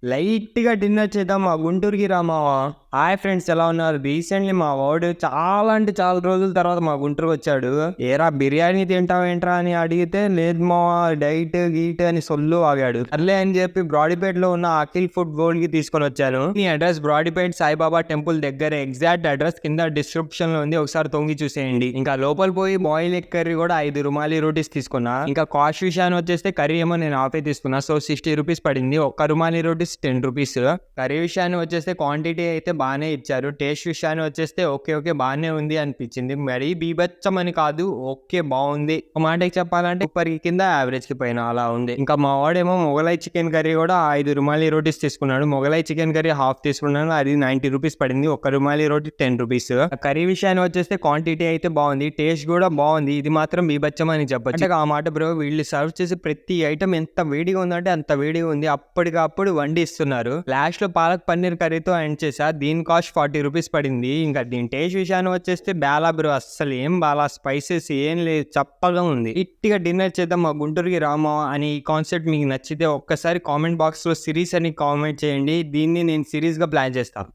లైట్‌గా డిన్నర్ చేద్దాం మా గుంటూరుకి రా మావా. హాయ్ ఫ్రెండ్స్, ఎలా ఉన్నారు? రీసెంట్‌లీ మా వాడు చాలా అంటే చాలా రోజుల తర్వాత మా గుంటూరుకొచ్చాడు. ఏరా బిర్యానీ తింటావేంట్రా అని అడిగితే, లేదు మావా డైట్ గీట్ అని సొల్లు వాగాడు. సర్లే అని చెప్పి బ్రాడీపేటలో ఉన్న అఖిల్ ఫుడ్ గోల్డ్‌కి తీసుకొనొచ్చాను. ఈ అడ్రస్ బ్రాడీపేట్ సాయిబాబా టెంపుల్ దగ్గరే. ఎగ్జాక్ట్ అడ్రస్ కింద డిస్క్రిప్షన్‌లో ఉంది. ఒకసారి తొంగి చూసేయండి. ఇంకా లోపల పోయి బాయిల్ ఎగ్ కర్రీ కూడా 5 రుమాలి రోటీస్ తీసుకున్నా. ఇంకా కాస్ట్ విషయాన్ని వచ్చేస్తే కర్రీ ఏమో నేను హాఫే తీసుకున్నా. సో 60 రూపీస్ పడింది. ఒక్క రుమాలి రోటీస్ 10 రూపీస్. కర్రీ విషయాన్ని వచ్చేస్తే క్వాంటిటీ అయితే బాగానే ఇచ్చారు. టేస్ట్ విషయాన్ని వచ్చేస్తే ఓకే బాగానే ఉంది అనిపించింది. మరీ బీభత్సమని కాదు, ఓకే బాగుంది. ఒక మాటకి చెప్పాలంటే సూపర్ కింద యావరేజ్ కి పైన అలా ఉంది. ఇంకా మా వాడేమో మొగలై చికెన్ కర్రీ కూడా 5 రుమాలి రోటీస్ తీసుకున్నాడు. మొగలై చికెన్ కర్రీ హాఫ్ తీసుకున్నాను, అది 90 రూపీస్ పడింది. ఒక్క రుమాలి రోటీ 10 రూపీస్. కర్రీ విషయాన్ని వచ్చేస్తే క్వాంటిటీ అయితే బాగుంది, టేస్ట్ కూడా బాగుంది. ఇది మాత్రం బీభత్సం అని చెప్పొచ్చు. అంటే ఆ మాట బ్రో, వీళ్ళు సర్వ్ చేసి ప్రతి ఐటమ్ ఎంత వేడిగా ఉందంటే అంత వేడిగా ఉంది. అప్పటికప్పుడు వండి ఇస్తున్నారు. లాస్ట్ లో పాలక్ పన్నీర్ కర్రీతో ఎండ్ చేసా. దీని కాస్ట్ 40 రూపీస్ పడింది. ఇంకా దీని టేస్ట్ విషయాన్ని వచ్చేస్తే బాలా బ్రో, అస్సలు ఏం బాలా, స్పైసెస్ ఏం లేదు, చప్పగా ఉంది. ఇట్టిగా డిన్నర్ చేద్దాం మా గుంటూరుకి రామా అని ఈ కాన్సెప్ట్ మీకు నచ్చితే ఒక్కసారి కామెంట్ బాక్స్ లో సిరీస్ అని కామెంట్ చేయండి. దీన్ని నేను సిరీస్ గా ప్లాన్ చేస్తాను.